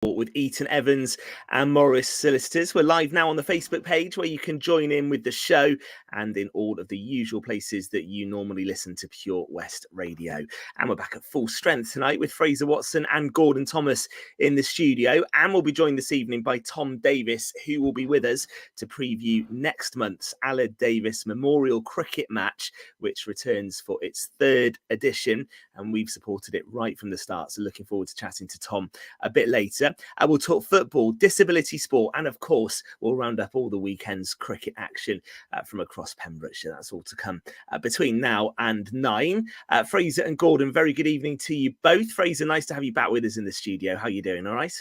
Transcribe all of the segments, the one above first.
with Eaton-Evans and Morris Solicitors. We're live now on the Facebook page where you can join in with the show and in all of the usual places that you normally listen to Pure West Radio. And we're back at full strength tonight with Fraser Watson and Gordon Thomas in the studio. And we'll be joined this evening by Tom Davis, who will be with us to preview next month's Aled Davis Memorial Cricket Match, which returns for its third edition. And we've supported it right from the start. So looking forward to chatting to Tom a bit later. We'll talk football, disability sport, and of course, we'll round up all the weekend's cricket action from across Pembrokeshire. That's all to come between now and 9. Fraser and Gordon, very good evening to you both. Fraser, nice to have you back with us in the studio. How are you doing? All right?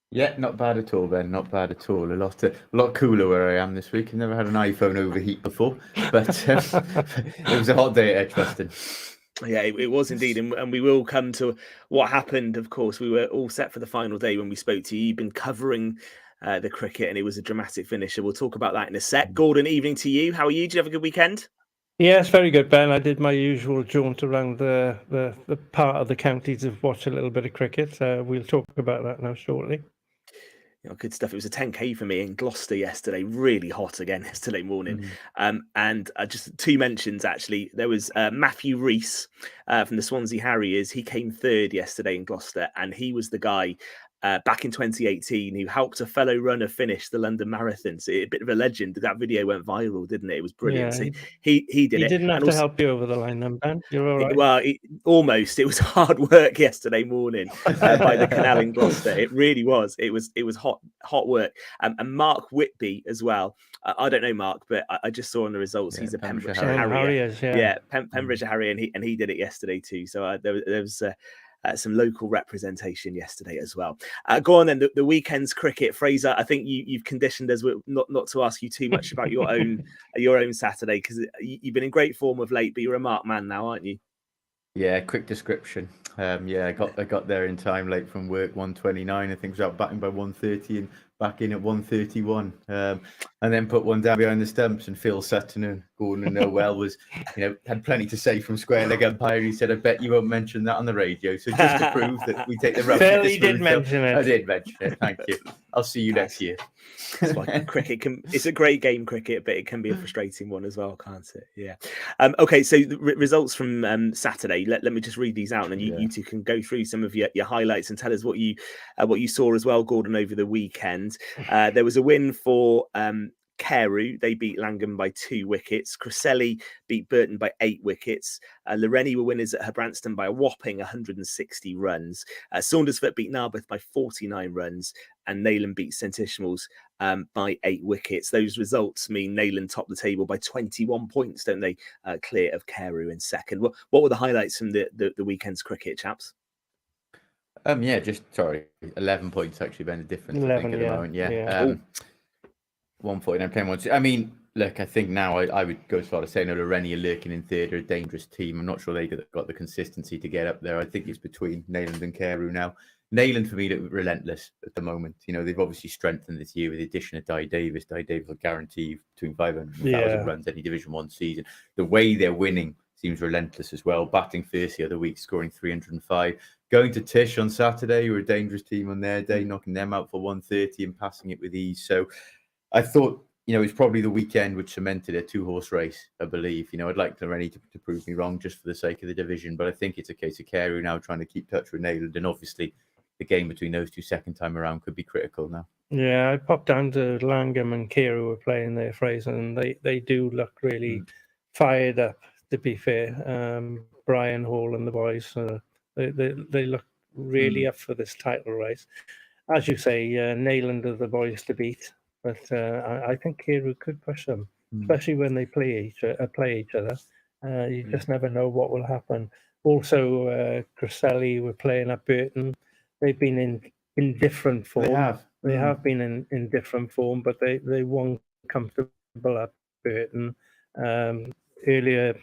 Yeah, not bad at all, Ben. Not bad at all. A lot cooler where I am this week. I've never had an iPhone overheat before, but it was a hot day at Edgbaston. Yeah, it was indeed. And we will come to what happened. Of course, we were all set for the final day when we spoke to you. You've been covering the cricket and it was a dramatic finisher. We'll talk about that in a sec. Gordon, evening to you. How are you? Did you have a good weekend? Yes, very good, Ben. I did my usual jaunt around the part of the county to watch a little bit of cricket. We'll talk about that now shortly. Good stuff. It was a 10k for me in Gloucester yesterday. Really hot again yesterday morning. And just two mentions, actually. There was Matthew Rees from the Swansea Harriers. He came third yesterday in Gloucester, and he was the guy back in 2018 who helped a fellow runner finish the London Marathon. So a bit of a legend. That video went viral, didn't it? It was brilliant. Yeah, so he did it. He didn't have to help you over the line then, Ben. You're all right. Well, almost. It was hard work yesterday morning by the canal in Gloucester. It really was. It was hot work. And Mark Whitby as well. I don't know Mark, but I just saw on the results he's a Pembrokeshire Harrier. Pembrokeshire Harrier, and he did it yesterday too. So there was some local representation yesterday as well. Go on then, the weekend's cricket. Fraser, I think you've conditioned us not to ask you too much about your own Saturday, because you've been in great form of late, but you're a marked man now, aren't you? Yeah, quick description. I got there in time, late from work, 1:29. I think was out batting by 1:30 and back in at 1:31. And then put one down behind the stumps, and Phil Sutton and Gordon and Noel had plenty to say from square leg umpire. He said, "I bet you won't mention that on the radio." So just to prove that we take the rough. Phil, he did mention it. I did mention it. Thank you. I'll see you next year. Cricket it's a great game, cricket, but it can be a frustrating one as well, can't it? Yeah. Okay, so the results from Saturday. Let me just read these out, and then you two can go through some of your highlights and tell us what you saw as well, Gordon, over the weekend. There was a win for Carew. They beat Langham by 2 wickets. Cresselly beat Burton by 8 wickets. Loreni were winners at Hebranston by a whopping 160 runs. Saundersfoot beat Narberth by 49 runs. And Neyland beat St Ishmael's by 8 wickets. Those results mean Neyland topped the table by 21 points, don't they? Clear of Carew in second. What were the highlights from the weekend's cricket, chaps? 11 points actually been the difference. 11, I think, at the moment. 149 playing one. I mean, look, I think now I would go as far as saying Loreni are lurking in third, are a dangerous team. I'm not sure they got the consistency to get up there. I think it's between Neyland and Carew now. Neyland for me look relentless at the moment. They've obviously strengthened this year with the addition of Di Davis. Di Davis will guarantee between 500 and 1,000 runs any Division 1 season. The way they're winning seems relentless as well. Batting first the other week, scoring 305. Going to Tish on Saturday, who are a dangerous team on their day, knocking them out for 130 and passing it with ease. So I thought, it's probably the weekend which cemented a 2-horse race, I believe. I'd like Loreni to prove me wrong just for the sake of the division, but I think it's a case of Carew now trying to keep touch with Neyland, and obviously the game between those two second time around could be critical now. Yeah, I popped down to Langham and Carew were playing there, Fraser, and they do look really fired up, to be fair. Brian Hall and the boys, they look really up for this title race. As you say, Neyland are the boys to beat, but I think Carew could push them, especially when they play each other. You just never know what will happen. Also, Cresselly were playing at Burton. They've been in different form. They have been in different form, but they won comfortable at Burton. Earlier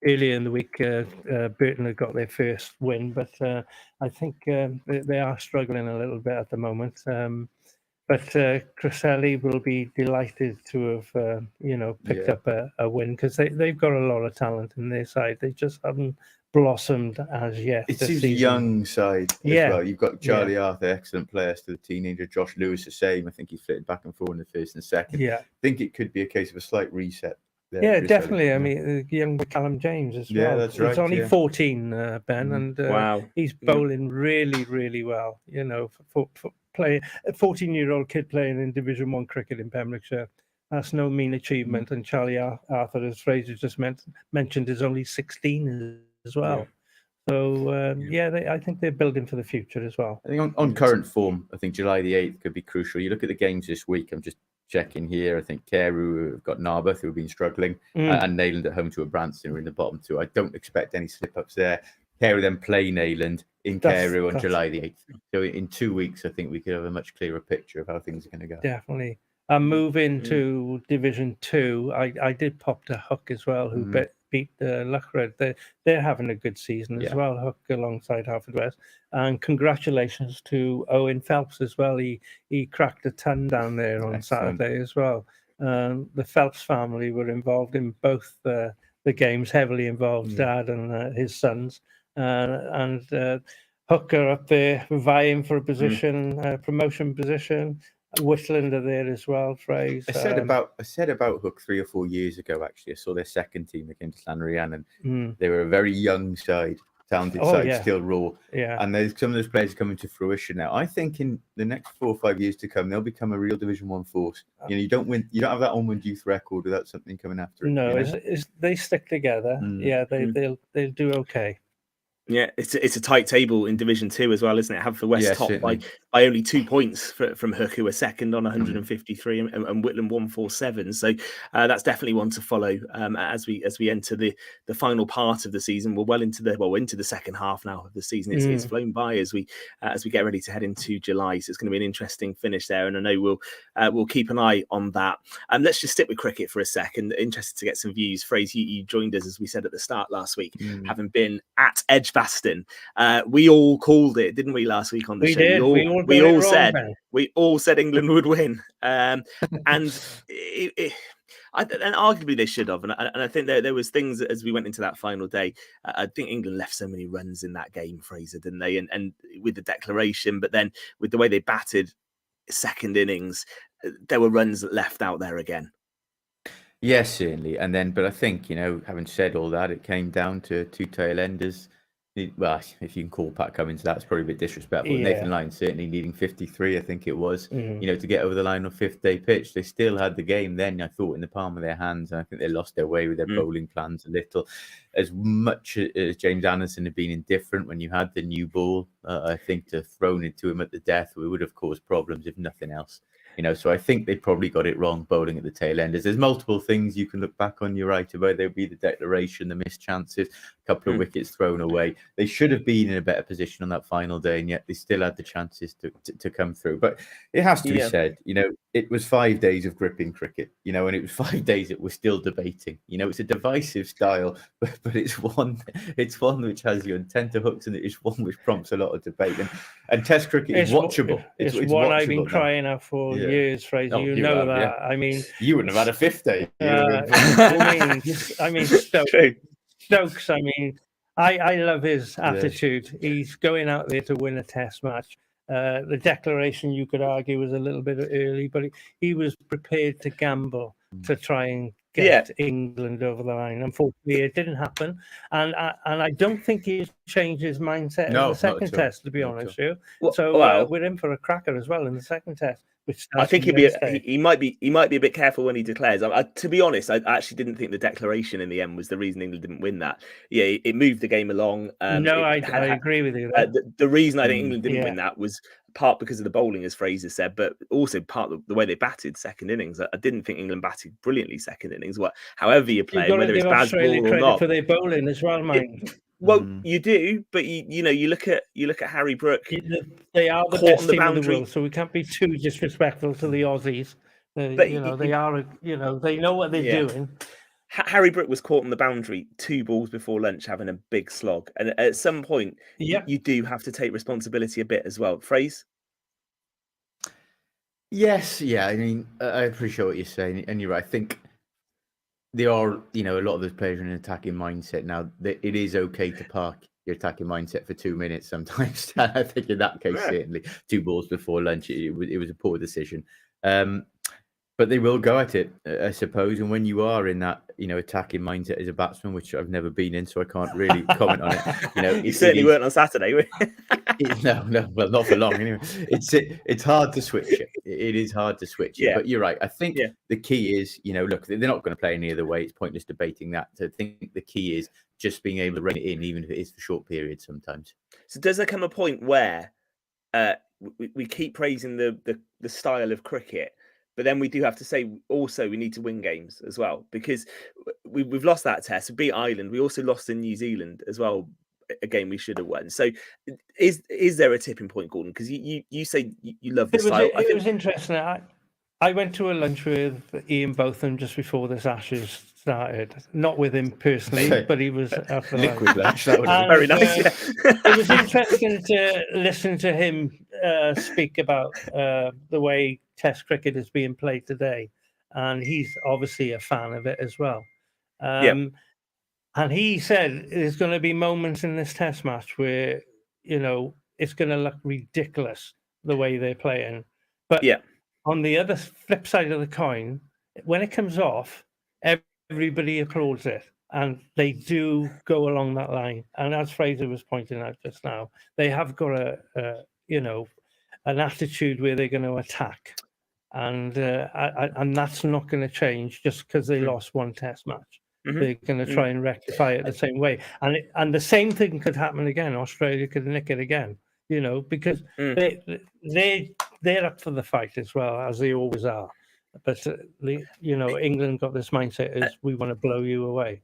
in the week, Burton had got their first win, but I think they are struggling a little bit at the moment. But Cresselly will be delighted to have picked up a win, because they've got a lot of talent in their side. They just haven't blossomed as yet. It this seems a season. young side as well. You've got Charlie Arthur, excellent player, still a teenager. Josh Lewis, the same. I think he flitted back and forth in the first and second. Yeah. I think it could be a case of a slight reset there. Yeah, definitely. I mean, young Callum James as well. Yeah, that's right. He's only 14, Ben, and wow, he's bowling really, really well. You know, for play a 14-year-old kid playing in Division 1 cricket in Pembrokeshire, that's no mean achievement. And Charlie Arthur, as Fraser just mentioned, is only 16 as well. So, I think they're building for the future as well. I think on current form, I think July the 8th could be crucial. You look at the games this week, I'm just checking here. I think Carew have got Narberth, who have been struggling, and Neyland at home to a Branston, who are in the bottom two. I don't expect any slip-ups there. Carew then play Neyland in Carew on July the 8th. So in 2 weeks, I think we could have a much clearer picture of how things are going to go. Definitely. And moving to Division 2, I did pop to Hook as well, who beat Loughred. They're having a good season as well, Hook alongside Haverfordwest. And congratulations to Owen Phelps as well. He cracked a ton down there on Saturday as well. The Phelps family were involved in both the games, heavily involved, Dad and his sons. And Hook are up there vying for a position, promotion position. Whitland are there as well, Fraser. I said about Hook 3 or 4 years ago, actually. I saw their second team against Llanrhian, and they were a very young side, talented side, still raw. Yeah. And there's some of those players coming to fruition now. I think in the next 4 or 5 years to come, they'll become a real Division 1 force. You know, you don't have that onward youth record without something coming after it. No, they stick together. Yeah, they'll do okay. Yeah, it's a tight table in Division 2 as well, isn't it? Haverfordwest top by only 2 points from Hook, who are second on 153, and Whitland 147. So that's definitely one to follow as we enter the final part of the season. We're well into the second half now of the season. It's flown by as we get ready to head into July. So it's going to be an interesting finish there, and I know we'll keep an eye on that. Let's just stick with cricket for a second. Interested to get some views. Fraser, you joined us, as we said at the start last week, having been at Edgbaston. We all called it, didn't we, last week on the show? We all said England would win, and arguably they should have. And I think there was things as we went into that final day. I think England left so many runs in that game, Fraser, didn't they? And with the declaration, but then with the way they batted second innings, there were runs left out there again. Yes, certainly. But I think, having said all that, it came down to two tail enders. Well, if you can call Pat Cummins, that's probably a bit disrespectful. Yeah. Nathan Lyon certainly needing 53, I think it was, to get over the line on fifth day pitch. They still had the game then, I thought, in the palm of their hands. And I think they lost their way with their bowling plans a little. As much as James Anderson had been indifferent when you had the new ball, I think to thrown into him at the death, we would have caused problems, if nothing else. So I think they probably got it wrong bowling at the tail enders. There's multiple things you can look back on. You're right about there'll be the declaration, the missed chances, a couple of wickets thrown away. They should have been in a better position on that final day, and yet they still had the chances to come through. But it has to be said, it was 5 days of gripping cricket, and it was 5 days that we're still debating. It's a divisive style, but it's one which has your intent of hooks, and it's one which prompts a lot of debate. And Test cricket is watchable. It's one I've been crying out for years, Fraser. You know that. Yeah. I mean, you wouldn't have had a fifth day. I mean, Stokes. I mean, I love his attitude. Yeah. He's going out there to win a Test match. The declaration, you could argue, was a little bit early, but he was prepared to gamble to try and get England over the line. Unfortunately, it didn't happen, and I don't think he changed his mindset in the second Test, to be honest with you. So we're in for a cracker as well in the second Test. I think he might be a bit careful when he declares. To be honest, I actually didn't think the declaration in the end was the reason England didn't win that. Yeah, it moved the game along. I agree with you. The reason I think England didn't win that was part because of the bowling, as Fraser said, but also part of the way they batted second innings. I didn't think England batted brilliantly second innings. However you play, whether it's Australia ball or not, for their bowling as well, mate. Well, you do, but you look at Harry Brook. They are the best team in the world, so we can't be too disrespectful to the Aussies. They are. They know what they're doing. Harry Brook was caught on the boundary 2 balls before lunch, having a big slog, and at some point, you do have to take responsibility a bit as well. Phrase. Yes, I mean, I appreciate what you're saying, and you're right. I think There are, a lot of those players in an attacking mindset now. It is okay to park your attacking mindset for 2 minutes sometimes. I think in that case, certainly 2 balls before lunch, it was a poor decision. But they will go at it, I suppose. And when you are in that, attacking mindset as a batsman, which I've never been in, so I can't really comment on it. You certainly weren't on Saturday, were you? No, well, not for long anyway. It's hard to switch it. It is hard to switch it. But you're right. I think the key is, look, they're not going to play any other way. It's pointless debating that. So I think the key is just being able to rein it in, even if it is for short periods sometimes. So does there come a point where we keep praising the style of cricket, but then we do have to say also we need to win games as well, because we've lost that test. We beat Ireland. We also lost in New Zealand as well, a game we should have won. So is there a tipping point, Gordon? Because you say you love the style. It was interesting. I went to a lunch with Ian Botham just before this Ashes started. Not with him personally, but he was at the liquid lunch. That was very nice. It was interesting to listen to him speak about the way Test cricket is being played today, and he's obviously a fan of it as well. And he said there's going to be moments in this Test match where it's going to look ridiculous the way they're playing, but on the other flip side of the coin, when it comes off, everybody applauds it, and they do go along that line. And as Fraser was pointing out just now, they have got an attitude where they're going to attack, and that's not going to change just because they lost one Test match. They're going to try and rectify it the same way, and the same thing could happen again. Australia could nick it again, because they're up for the fight as well, as they always are. But England got this mindset is we want to blow you away.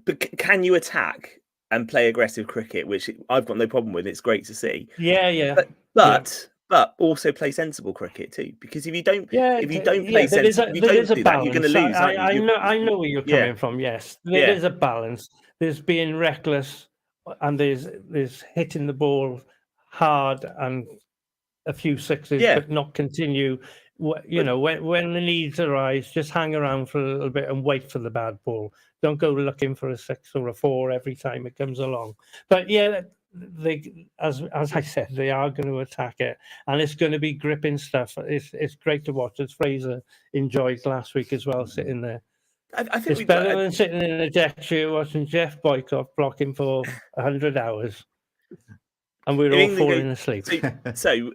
But can you attack and play aggressive cricket, which I've got no problem with? It's great to see. Yeah. But also play sensible cricket too, because if you don't play sensible, you're going to lose. I know where you're coming from. Yes, there is a balance. There's being reckless, and there's hitting the ball hard and a few sixes, but not continue. When the needs arise, just hang around for a little bit and wait for the bad ball. Don't go looking for a 6 or a 4 every time it comes along. But they, as I said, they are going to attack it, and it's going to be gripping stuff. It's great to watch, as Fraser enjoyed last week as well, sitting there. I think it's better than sitting in a deck chair watching Jeff Boycott blocking for 100 hours, and we're all falling asleep. So,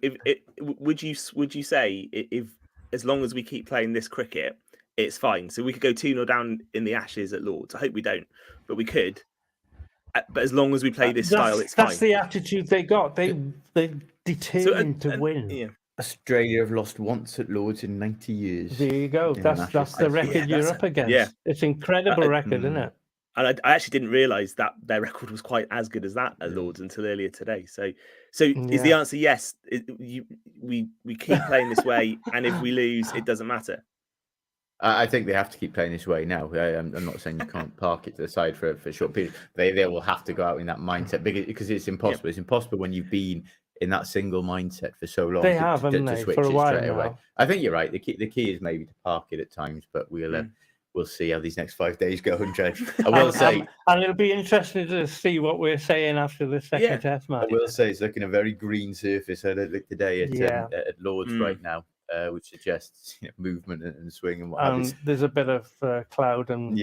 would you say if as long as we keep playing this cricket, it's fine? So we could go 2-0 down in the Ashes at Lords. I hope we don't, but we could. But as long as we play this style, it's fine. That's the attitude they got. They're determined to win. Yeah. Australia have lost once at Lords in 90 years. There you go. That's the record you're up against. Yeah. It's an incredible record, isn't it? And I actually didn't realise that their record was quite as good as that at Lords until earlier today. So is the answer yes? We keep playing this way, and if we lose, it doesn't matter. I think they have to keep playing this way now. I'm not saying you can't park it to the side for a short period. They will have to go out in that mindset because it's impossible. It's impossible when you've been in that single mindset for so long. They have, haven't they, for a while now. Away. I think you're right. The key is maybe to park it at times, but we'll see how these next 5 days go and judge. I will say, and it'll be interesting to see what we're saying after the second Test match. I will say it's looking a very green surface. I look today at Lords right now. Which suggests movement and swing and what have you. There's a bit of cloud and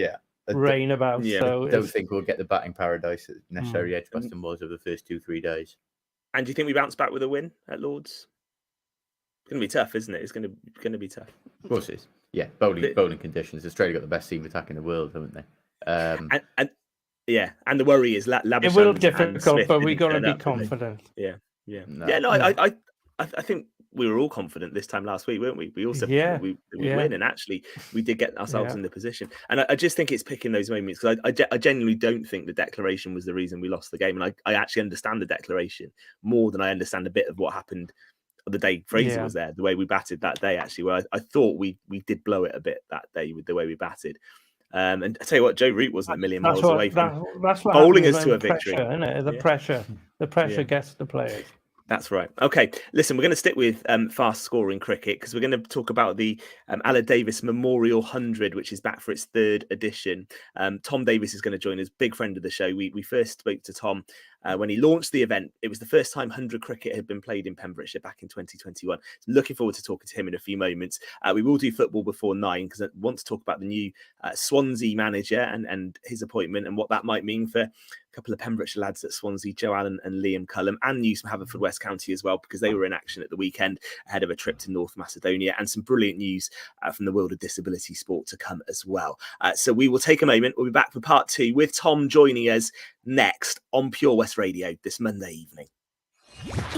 rain about. So I don't think we'll get the batting paradise that necessary Edgbaston was over the first 2-3 days. And do you think we bounce back with a win at Lords? It's going to be tough, isn't it? It's going to be tough. Of course it is. Yeah, bowling conditions. Australia got the best seam attack in the world, haven't they? And the worry is Labuschagne. It will be difficult, but we've got to be confident. I think we were all confident this time last week, weren't we? We also we win, and actually we did get ourselves in the position. And I just think it's picking those moments, because I genuinely don't think the declaration was the reason we lost the game. And I actually understand the declaration more than I understand a bit of what happened the day Fraser was there, the way we batted that day, actually, where I thought we did blow it a bit that day with the way we batted. And I tell you what, Joe Root wasn't a million miles away from bowling us to a victory. Pressure, isn't it? The pressure gets the players. That's right. Okay, listen, we're going to stick with fast scoring cricket because we're going to talk about the Aled Davis Memorial 100, which is back for its 3rd edition. Tom Davis is going to join us, big friend of the show. We first spoke to Tom when he launched the event. It was the first time 100 cricket had been played in Pembrokeshire back in 2021. So looking forward to talking to him in a few moments. We will do football before 9 because I want to talk about the new Swansea manager and his appointment and what that might mean for a couple of Pembrokeshire lads at Swansea, Joe Allen and Liam Cullen, and news from Haverfordwest County as well, because they were in action at the weekend ahead of a trip to North Macedonia, and some brilliant news from the world of disability sport to come as well. So we will take a moment. We'll be back for part 2 with Tom joining us next on Pure West Radio this Monday evening.